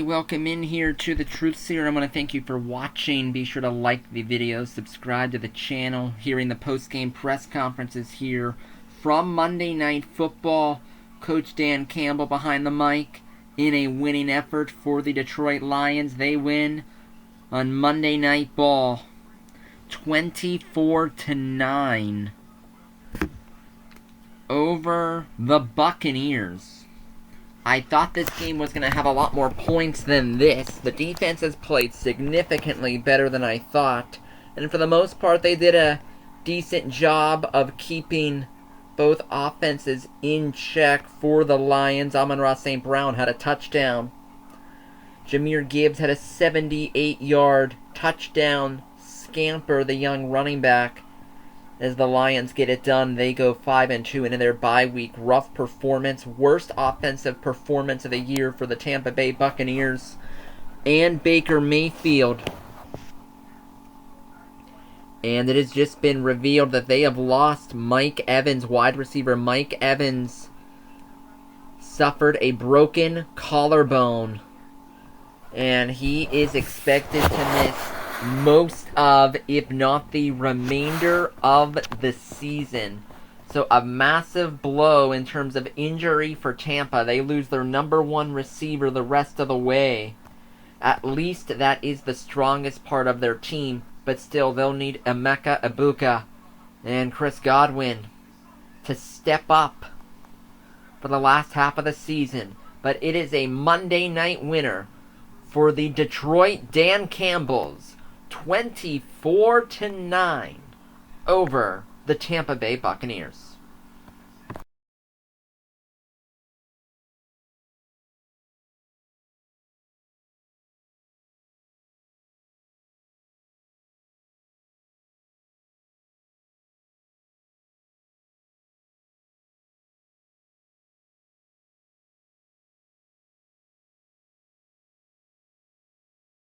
Welcome in here to the Truth Seer. I want to thank you for watching. Be sure to like the video, subscribe to the channel. Hearing the post-game press conferences here from Monday Night Football. Coach Dan Campbell behind the mic in a winning effort for the Detroit Lions. They win on Monday Night Ball 24-9 over the Buccaneers. I thought this game was going to have a lot more points than this. The defense has played significantly better than I thought. And for the most part, they did a decent job of keeping both offenses in check for the Lions. Amon-Ra St. Brown had a touchdown. Jahmyr Gibbs had a 78-yard touchdown scamper, the young running back. As the Lions get it done, they go 5-2 into their bye week. Rough performance, worst offensive performance of the year for the Tampa Bay Buccaneers and Baker Mayfield. And it has just been revealed that they have lost Mike Evans, wide receiver Mike Evans, suffered a broken collarbone, and he is expected to miss most of, if not the remainder of the season. So a massive blow in terms of injury for Tampa. They lose their number one receiver the rest of the way. At least that is the strongest part of their team, but still they'll need Emeka Egbuka and Chris Godwin to step up for the last half of the season. But it is a Monday night winner for the Detroit Dan Campbells, 24-9 over the Tampa Bay Buccaneers.